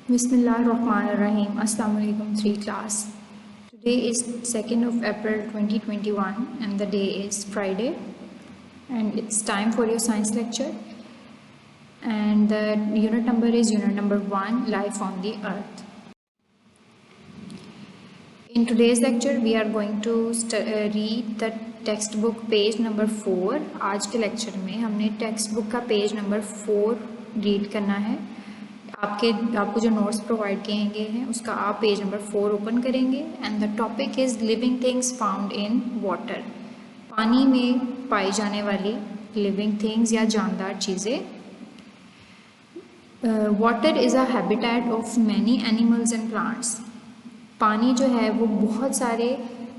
Bismillahirrahmanirrahim. Assalamu alaikum 3 class. Today is 2nd of April 2021 and the day is Friday and it's time for your science lecture, and the unit number is unit number 1, Life on the Earth. In today's lecture we are going to read the textbook page number 4. आज के lecture में हमने text book का page number 4 read करना है। आपको जो notes provide किए गए हैं उसका आप पेज नंबर 4 ओपन करेंगे and the topic is living things found in water. पानी में पाई जाने वाली लिविंग थिंग्स या जानदार चीज़ें। Water is a habitat of many animals and plants. पानी जो है वो बहुत सारे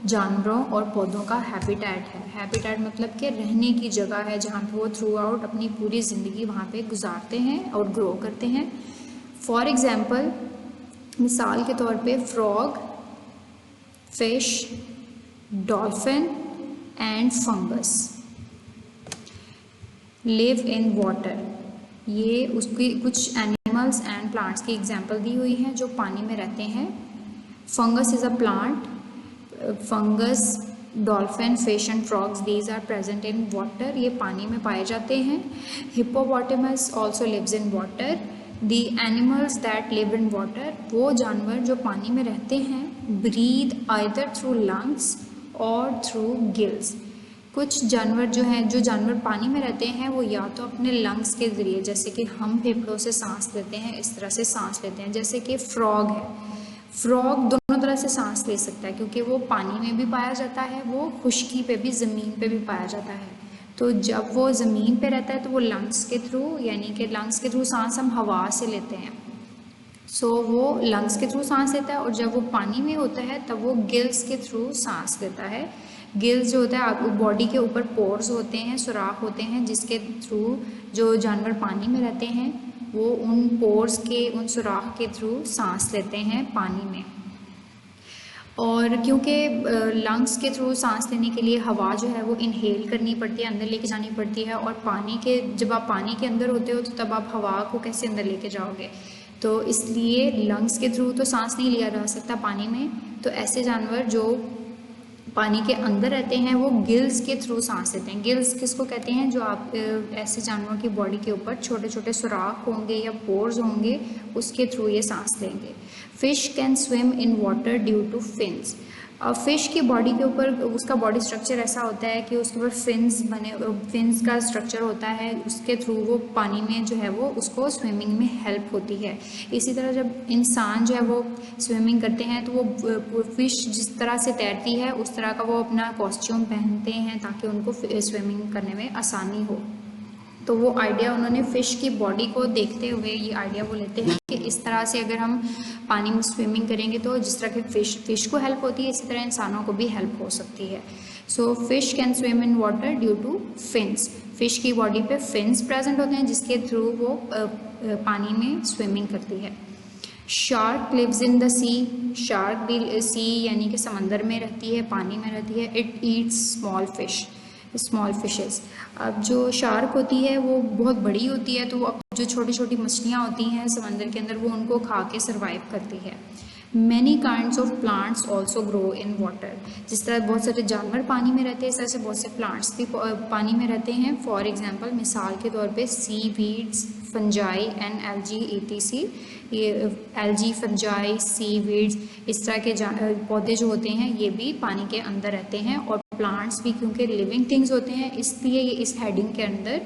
जानवरों और पौधों का हैबिटेट है। हैबिटेट मतलब कि रहने की जगह है जहाँ पे वो थ्रू आउट अपनी पूरी ज़िंदगी वहाँ पे गुजारते हैं और ग्रो करते हैं। फॉर एग्ज़ाम्पल, मिसाल के तौर पे frog, fish, dolphin and fungus live in water. ये उसकी कुछ एनिमल्स एंड प्लांट्स की एग्जांपल दी हुई हैं जो पानी में रहते हैं। Fungus is a plant. Fungus, dolphin, fish and frogs, these are present in water. ये पानी में पाए जाते हैं। Hippopotamus also lives in water. The animals that live in water, वो जानवर जो पानी में रहते हैं, ब्रीथ आइदर थ्रू लंग्स और थ्रू गिल्स। कुछ जानवर जो जानवर पानी में रहते हैं वो या तो अपने लंग्स के ज़रिए, जैसे कि हम फेफड़ों से सांस लेते हैं, इस तरह से सांस लेते हैं। जैसे कि फ्रॉग है, फ्रॉग दोनों तरह से सांस ले सकता है क्योंकि वो पानी में भी पाया जाता है, वो खुश्की पे भी, ज़मीन पे भी पाया जाता है। तो जब वो ज़मीन पे रहता है तो वो लंग्स के थ्रू, यानी कि लंग्स के थ्रू सांस हम हवा से लेते हैं, सो वो लंग्स के थ्रू सांस लेता है। और जब वो पानी में होता है तब वो गिल्स के थ्रू सांस लेता है। गिल्स जो होता है, बॉडी के ऊपर पोर्स होते हैं, सुराख होते हैं, जिसके थ्रू जो जानवर पानी में रहते हैं वो उन पोर्स के, उन सुराख के थ्रू सांस लेते हैं पानी में। और क्योंकि लंग्स के थ्रू सांस लेने के लिए हवा जो है वो इनहेल करनी पड़ती है, अंदर लेके जानी पड़ती है, और जब आप पानी के अंदर होते हो तो तब आप हवा को कैसे अंदर लेके जाओगे, तो इसलिए लंग्स के थ्रू तो सांस नहीं लिया जा सकता पानी में। तो ऐसे जानवर जो पानी के अंदर रहते हैं वो गिल्स के थ्रू सांस लेते हैं। गिल्स किसको कहते हैं? जो आप ऐसे जानवरों की बॉडी के ऊपर छोटे छोटे सुराख होंगे या पोर्स होंगे, उसके थ्रू ये सांस लेंगे। Fish can swim in water due to fins. Fish की बॉडी के ऊपर उसका बॉडी स्ट्रक्चर ऐसा होता है कि उसके ऊपर फिन्स का स्ट्रक्चर होता है, उसके थ्रू वो पानी में जो है वो उसको स्विमिंग में हेल्प होती है। इसी तरह जब इंसान जो है वो स्विमिंग करते हैं तो वो फिश जिस तरह से तैरती है उस तरह का वो अपना कॉस्ट्यूम पहनते हैं ताकि उनको स्विमिंग करने में आसानी हो। तो वो आइडिया उन्होंने फ़िश की बॉडी को देखते हुए ये आइडिया वो लेते हैं कि इस तरह से अगर हम पानी में स्विमिंग करेंगे तो जिस तरह की फ़िश को हेल्प होती है, इसी तरह इंसानों को भी हेल्प हो सकती है। So fish can swim in water due to fins. Fish की बॉडी पे फिन्स प्रेजेंट होते हैं जिसके थ्रू वो पानी में स्विमिंग करती है। Shark lives in the sea. Shark भी सी यानी कि समंदर में रहती है, पानी में रहती है। It eats small fishes. अब जो शार्क होती है वो बहुत बड़ी होती है, तो अब जो छोटी छोटी मछलियाँ होती हैं समंदर के अंदर वो उनको खा के सर्वाइव करती है। Many kinds of plants also grow in water. जिस तरह बहुत सारे जानवर पानी में रहते हैं, इस तरह से बहुत से प्लांट्स भी पानी में रहते हैं। फॉर एग्जांपल, मिसाल के तौर पे seaweeds, fungi and algae etc। ये एल्गी, फंजाई, सी वीड्स, इस तरह के पौधे जो होते हैं ये भी पानी के अंदर रहते हैं। और प्लांट्स भी क्योंकि लिविंग थिंग्स होते हैं इसलिए ये इस हेडिंग के अंदर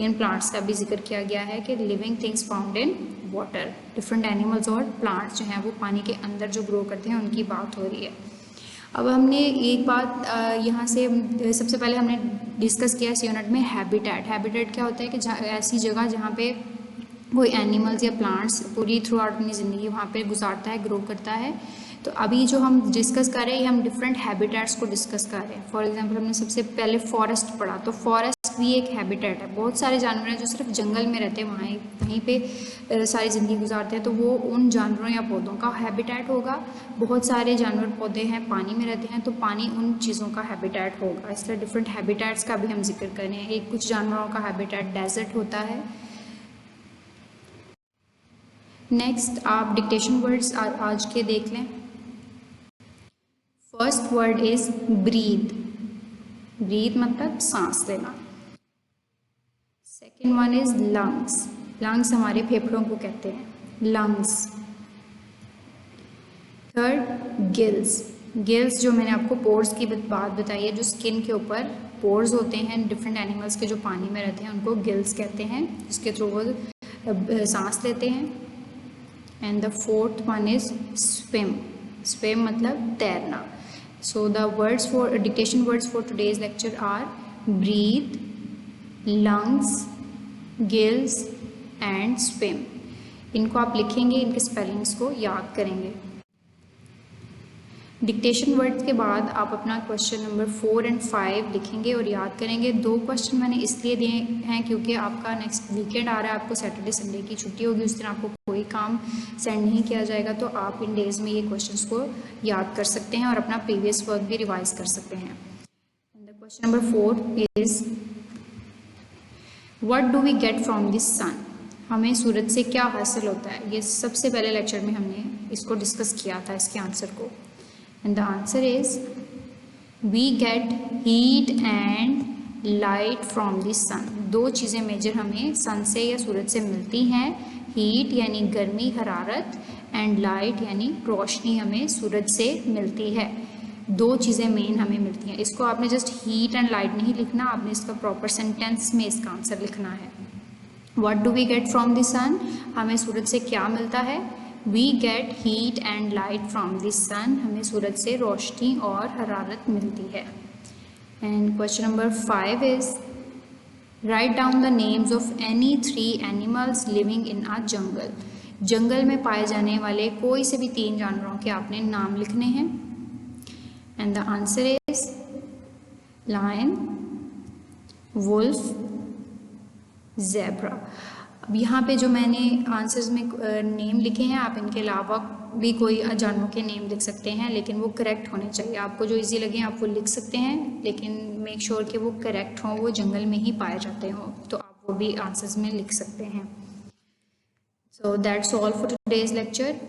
इन प्लांट्स का भी जिक्र किया गया है कि living things found in water. Different animals और प्लांट्स जो हैं वो पानी के अंदर जो ग्रो करते हैं उनकी बात हो रही है। अब हमने एक बात यहाँ से सबसे पहले हमने डिस्कस किया इस यूनिट में हैबिटेट। हैबिटेट क्या होता है कि ऐसी जगह जहाँ पे कोई एनिमल्स या प्लांट्स पूरी थ्रू आउट अपनी ज़िंदगी वहाँ पे गुजारता है, ग्रो करता है। तो अभी जो हम डिस्कस कर रहे हैं हम डिफरेंट हैबिटेट्स को डिस्कस कर रहे हैं। फॉर एग्जांपल, हमने सबसे पहले फॉरेस्ट पढ़ा, तो फॉरेस्ट भी एक हैबिटेट है। बहुत सारे जानवर हैं जो सिर्फ जंगल में रहते हैं, वहीं पे सारी ज़िंदगी गुजारते हैं, तो वो उन जानवरों या पौधों का हैबिटेट होगा। बहुत सारे जानवर पौधे हैं पानी में रहते हैं, तो पानी उन चीज़ों का हैबिटेट होगा। इस तरह डिफरेंट हैबिटेट्स का भी हम जिक्र कर रहे हैं। कुछ जानवरों का हैबिटेट डेजर्ट होता है, नेक्स्ट आप डिक्टेशन वर्ड्स आज के देख लें। First word is breathe. Breathe मतलब सांस लेना। Second one is lungs. Lungs हमारे फेफड़ों को कहते हैं, लंग्स। Third gills. गिल्स जो मैंने आपको पोर्स की बात बताई है, जो स्किन के ऊपर पोर्स होते हैं डिफरेंट एनिमल्स के जो पानी में रहते हैं, उनको गिल्स कहते हैं, जिसके थ्रू वो सांस लेते हैं। And the fourth one is swim. Swim मतलब तैरना। So the words for dictation words for today's lecture are breathe, lungs, gills and swim. इनको आप लिखेंगे, इनके स्पेलिंग्स को याद करेंगे। डिक्टेशन वर्ड्स के बाद आप अपना क्वेश्चन नंबर 4 और 5 लिखेंगे और याद करेंगे। 2 क्वेश्चन मैंने इसलिए दिए हैं क्योंकि आपका नेक्स्ट वीकेंड आ रहा है, आपको सैटरडे संडे की छुट्टी होगी, उस दिन आपको कोई काम सेंड नहीं किया जाएगा, तो आप इन डेज़ में ये क्वेश्चंस को याद कर सकते हैं और अपना प्रीवियस वर्क भी रिवाइज कर सकते हैं। Question number 4 is what do we get from this sun. हमें सूरज से क्या हासिल होता है। ये सबसे पहले लेक्चर में हमने इसको डिस्कस किया था, इसके आंसर को। And the answer is we get heat and light from the sun। 2 चीज़ें मेजर हमें सन से या सूरज से मिलती हैं। हीट यानी गर्मी, हरारत, एंड लाइट यानी रोशनी हमें सूरज से मिलती है। 2 चीज़ें मेन हमें मिलती हैं। इसको आपने जस्ट हीट एंड लाइट नहीं लिखना, आपने इसका प्रॉपर सेंटेंस में इसका आंसर लिखना है। What do we get from the sun? हमें सूरज से क्या मिलता है। We get heat and light from the sun। हमें सूरज से रोशनी और हरारत मिलती है। And question number 5 is write down the names of any 3 animals living in a jungle। जंगल में पाए जाने वाले कोई से भी 3 जानवरों के आपने नाम लिखने हैं। And the answer is lion, wolf, zebra। अब यहाँ पे जो मैंने आंसर्स में नेम लिखे हैं, आप इनके अलावा भी कोई जानवरों के नेम लिख सकते हैं, लेकिन वो करेक्ट होने चाहिए। आपको जो इजी लगे आप वो लिख सकते हैं, लेकिन मेक श्योर कि वो करेक्ट हों, वो जंगल में ही पाए जाते हों, तो आप वो भी आंसर्स में लिख सकते हैं। So that's all for today's lecture.